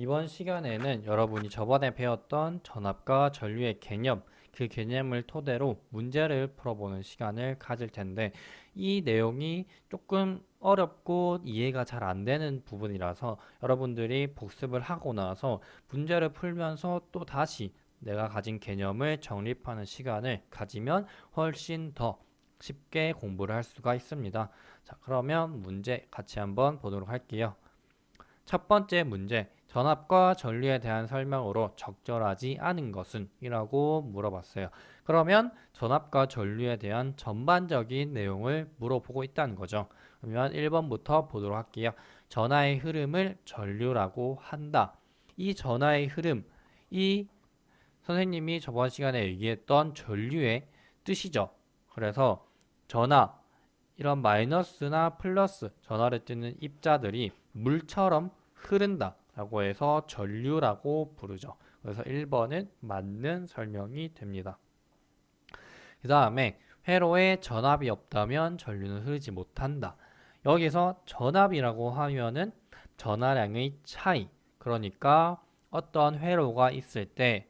이번 시간에는 여러분이 저번에 배웠던 전압과 전류의 개념, 그 개념을 토대로 문제를 풀어보는 시간을 가질 텐데, 이 내용이 조금 어렵고 이해가 잘 안 되는 부분이라서 여러분들이 복습을 하고 나서 문제를 풀면서 또 다시 내가 가진 개념을 정립하는 시간을 가지면 훨씬 더 쉽게 공부를 할 수가 있습니다. 자, 그러면 문제 같이 한번 보도록 할게요. 첫 번째 문제, 전압과 전류에 대한 설명으로 적절하지 않은 것은? 이라고 물어봤어요. 그러면 전압과 전류에 대한 전반적인 내용을 물어보고 있다는 거죠. 그러면 1번부터 보도록 할게요. 전하의 흐름을 전류라고 한다. 이 전하의 흐름, 이 선생님이 저번 시간에 얘기했던 전류의 뜻이죠. 그래서 전하, 이런 마이너스나 플러스 전하를 띠는 입자들이 물처럼 흐른다 라고 해서 전류라고 부르죠. 그래서 1번은 맞는 설명이 됩니다. 그 다음에 회로에 전압이 없다면 전류는 흐르지 못한다. 여기서 전압이라고 하면은 전하량의 차이, 그러니까 어떤 회로가 있을 때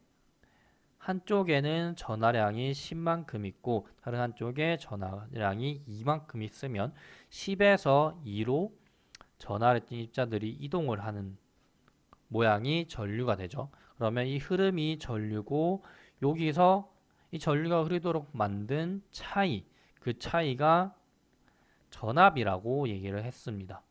한쪽에는 전하량이 10만큼 있고 다른 한쪽에 전하량이 2만큼 있으면 10에서 2로 전하를 띤 입자들이 이동을 하는 모양이 전류가 되죠. 그러면 이 흐름이 전류고 여기서 이 전류가 흐르도록 만든 차이, 그 차이가 전압이라고 얘기를 했습니다.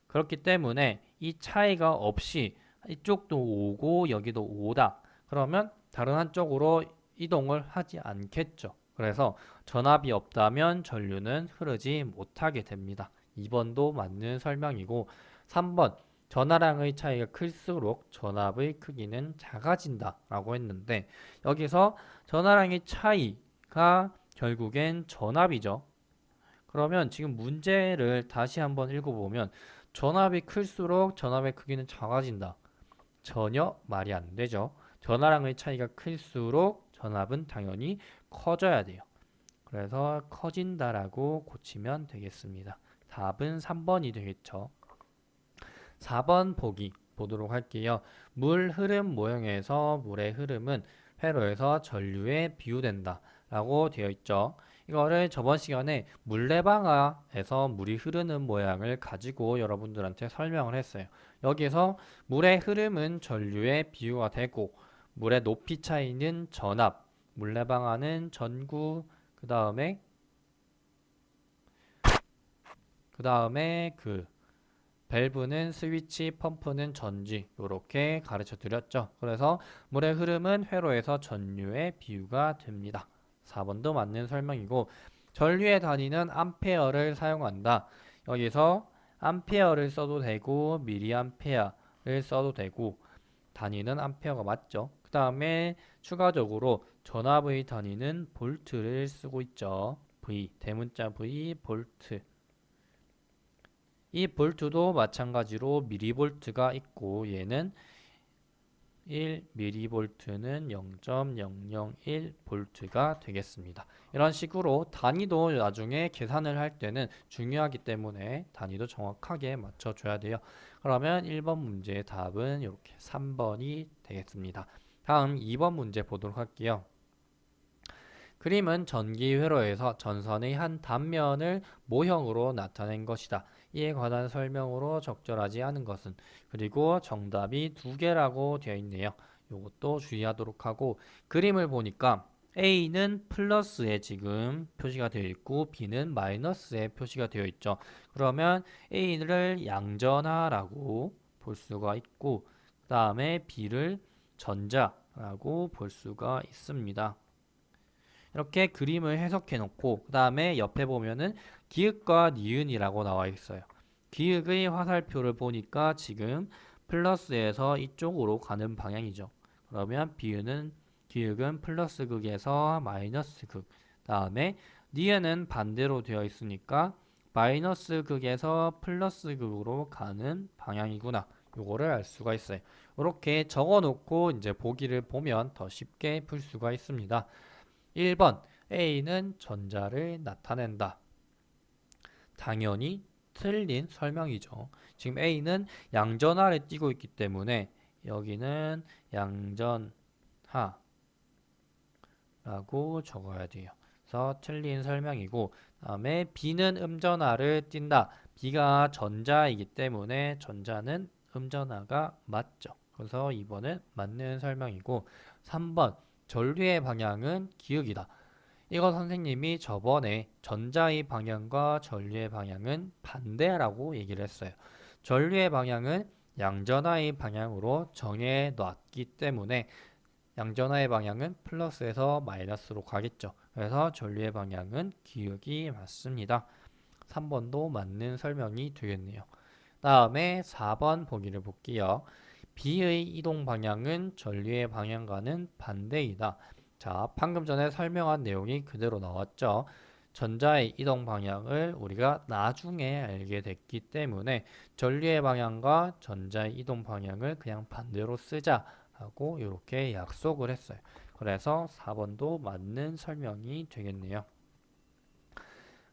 그렇기 때문에 이 차이가 없이 이쪽도 오고 여기도 오다. 그러면 다른 한쪽으로 이동을 하지 않겠죠. 그래서 전압이 없다면 전류는 흐르지 못하게 됩니다. 2번도 맞는 설명이고 3번 전하량의 차이가 클수록 전압의 크기는 작아진다 라고 했는데 여기서 전하량의 차이가 결국엔 전압이죠. 그러면 지금 문제를 다시 한번 읽어보면 전압이 클수록 전압의 크기는 작아진다. 전혀 말이 안 되죠. 전하량의 차이가 클수록 전압은 당연히 커져야 돼요. 그래서 커진다라고 고치면 되겠습니다. 답은 3번이 되겠죠. 4번 보도록 할게요. 물 흐름 모형에서 물의 흐름은 회로에서 전류에 비유된다 라고 되어 있죠. 이거를 저번 시간에 물레방아에서 물이 흐르는 모양을 가지고 여러분들한테 설명을 했어요. 여기서 물의 흐름은 전류에 비유가 되고 물의 높이 차이는 전압, 물레방아는 전구, 그 다음에 밸브는 스위치, 펌프는 전지 이렇게 가르쳐 드렸죠. 그래서 물의 흐름은 회로에서 전류에 비유가 됩니다. 4번도 맞는 설명이고 전류의 단위는 암페어를 사용한다. 여기서 암페어를 써도 되고 미리암페어를 써도 되고 단위는 암페어가 맞죠. 그 다음에 추가적으로 전압의 단위는 볼트를 쓰고 있죠. V, 대문자 V, 볼트. 이 볼트도 마찬가지로 미리볼트가 있고 얘는 1mV는 0.001V가 되겠습니다. 이런 식으로 단위도 나중에 계산을 할 때는 중요하기 때문에 단위도 정확하게 맞춰줘야 돼요. 그러면 1번 문제의 답은 이렇게 3번이 되겠습니다. 다음 2번 문제 보도록 할게요. 그림은 전기 회로에서 전선의 한 단면을 모형으로 나타낸 것이다. 이에 관한 설명으로 적절하지 않은 것은? 그리고 정답이 두 개라고 되어 있네요. 이것도 주의하도록 하고 그림을 보니까 A는 플러스에 지금 표시가 되어 있고 B는 마이너스에 표시가 되어 있죠. 그러면 A를 양전하라고 볼 수가 있고 그 다음에 B를 전자라고 볼 수가 있습니다. 이렇게 그림을 해석해 놓고 그 다음에 옆에 보면은 기역과 니은이라고 나와 있어요. 기역의 화살표를 보니까 지금 플러스에서 이쪽으로 가는 방향이죠. 그러면 기역은 플러스 극에서 마이너스 극. 다음에 니은은 반대로 되어 있으니까 마이너스 극에서 플러스 극으로 가는 방향이구나. 요거를 알 수가 있어요. 이렇게 적어 놓고 이제 보기를 보면 더 쉽게 풀 수가 있습니다. 1번 A는 전자를 나타낸다. 당연히 틀린 설명이죠. 지금 A는 양전하를 띄고 있기 때문에 여기는 양전하라고 적어야 돼요. 그래서 틀린 설명이고, 다음에 B는 음전하를 띈다. B가 전자이기 때문에 전자는 음전하가 맞죠. 그래서 2번은 맞는 설명이고, 3번 전류의 방향은 기울기다. 이거 선생님이 저번에 전자의 방향과 전류의 방향은 반대라고 얘기를 했어요. 전류의 방향은 양전하의 방향으로 정해 놨기 때문에 양전하의 방향은 플러스에서 마이너스로 가겠죠. 그래서 전류의 방향은 기울기 맞습니다. 3번도 맞는 설명이 되겠네요. 다음에 4번 보기를 볼게요. B의 이동 방향은 전류의 방향과는 반대이다. 자, 방금 전에 설명한 내용이 그대로 나왔죠. 전자의 이동 방향을 우리가 나중에 알게 됐기 때문에 전류의 방향과 전자의 이동 방향을 그냥 반대로 쓰자 하고 이렇게 약속을 했어요. 그래서 4번도 맞는 설명이 되겠네요.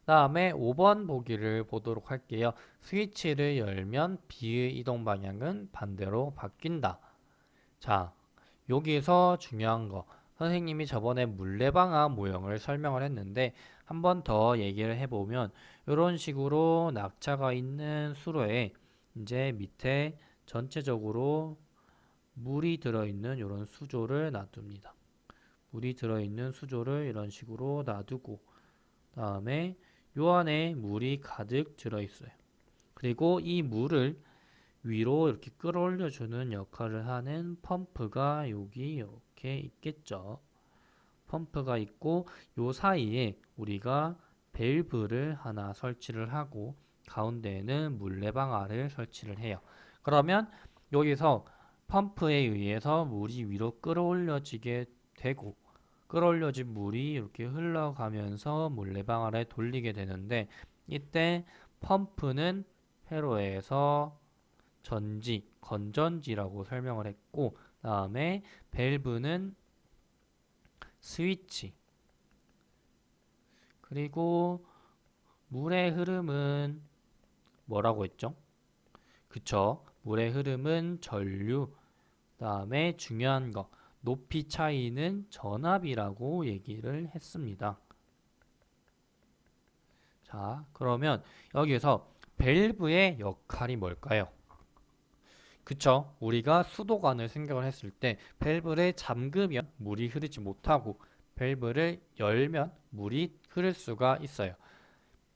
다음에 5번 보기를 보도록 할게요. 스위치를 열면 B의 이동 방향은 반대로 바뀐다. 자, 여기서 중요한 거. 선생님이 저번에 물레방아 모형을 설명을 했는데 한 번 더 얘기를 해보면 이런 식으로 낙차가 있는 수로에 이제 밑에 전체적으로 물이 들어있는 이런 수조를 놔둡니다. 물이 들어있는 수조를 이런 식으로 놔두고 다음에 요 안에 물이 가득 들어있어요. 그리고 이 물을 위로 이렇게 끌어올려주는 역할을 하는 펌프가 여기 이렇게 있겠죠. 펌프가 있고 요 사이에 우리가 밸브를 하나 설치를 하고 가운데에는 물레방아를 설치를 해요. 그러면 여기서 펌프에 의해서 물이 위로 끌어올려지게 되고 끌어올려진 물이 이렇게 흘러가면서 물레방아를 돌리게 되는데 이때 펌프는 회로에서 전지, 건전지라고 설명을 했고 다음에 밸브는 스위치 그리고 물의 흐름은 뭐라고 했죠? 그쵸? 물의 흐름은 전류 다음에 중요한 거 높이 차이는 전압이라고 얘기를 했습니다. 자, 그러면 여기서 밸브의 역할이 뭘까요? 그쵸? 우리가 수도관을 생각을 했을 때 밸브를 잠그면 물이 흐르지 못하고 밸브를 열면 물이 흐를 수가 있어요.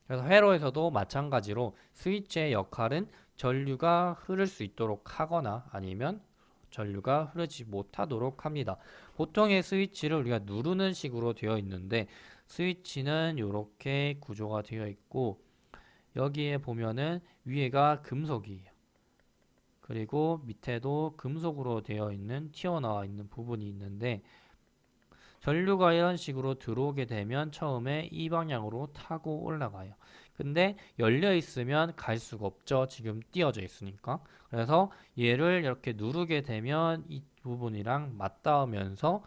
그래서 회로에서도 마찬가지로 스위치의 역할은 전류가 흐를 수 있도록 하거나 아니면 전류가 흐르지 못하도록 합니다. 보통의 스위치를 우리가 누르는 식으로 되어 있는데 스위치는 이렇게 구조가 되어 있고 여기에 보면은 위에가 금속이에요. 그리고 밑에도 금속으로 되어 있는 튀어나와 있는 부분이 있는데 전류가 이런 식으로 들어오게 되면 처음에 이 방향으로 타고 올라가요. 근데 열려 있으면 갈 수가 없죠. 지금 띄어져 있으니까. 그래서 얘를 이렇게 누르게 되면 이 부분이랑 맞닿으면서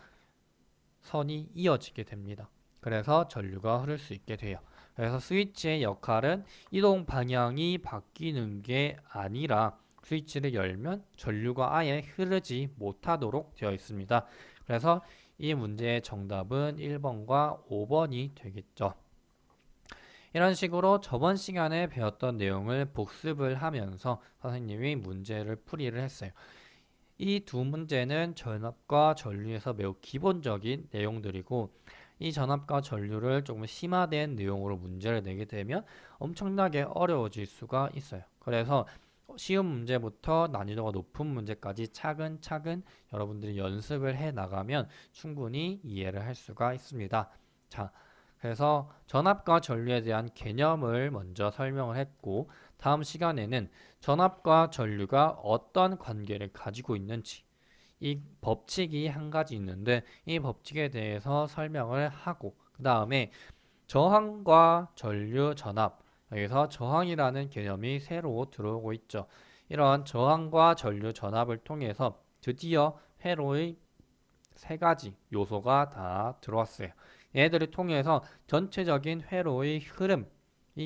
선이 이어지게 됩니다. 그래서 전류가 흐를 수 있게 돼요. 그래서 스위치의 역할은 이동 방향이 바뀌는 게 아니라 스위치를 열면 전류가 아예 흐르지 못하도록 되어 있습니다. 그래서 이 문제의 정답은 1번과 5번이 되겠죠. 이런 식으로 저번 시간에 배웠던 내용을 복습을 하면서 선생님이 문제를 풀이를 했어요. 이 두 문제는 전압과 전류에서 매우 기본적인 내용들이고 이 전압과 전류를 조금 심화된 내용으로 문제를 내게 되면 엄청나게 어려워질 수가 있어요. 그래서 쉬운 문제부터 난이도가 높은 문제까지 차근차근 여러분들이 연습을 해 나가면 충분히 이해를 할 수가 있습니다. 자, 그래서 전압과 전류에 대한 개념을 먼저 설명을 했고 다음 시간에는 전압과 전류가 어떤 관계를 가지고 있는지 이 법칙이 한 가지 있는데 이 법칙에 대해서 설명을 하고 그 다음에 저항과 전류 전압 여기서 저항이라는 개념이 새로 들어오고 있죠. 이런 저항과 전류 전압을 통해서 드디어 회로의 세 가지 요소가 다 들어왔어요. 얘들을 통해서 전체적인 회로의 흐름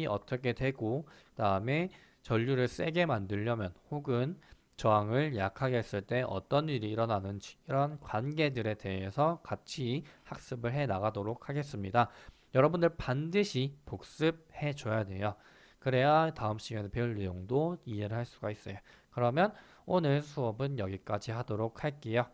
어떻게 되고, 그다음에 전류를 세게 만들려면 혹은 저항을 약하게 했을 때 어떤 일이 일어나는지 이런 관계들에 대해서 같이 학습을 해 나가도록 하겠습니다. 여러분들 반드시 복습해 줘야 돼요. 그래야 다음 시간에 배울 내용도 이해를 할 수가 있어요. 그러면 오늘 수업은 여기까지 하도록 할게요.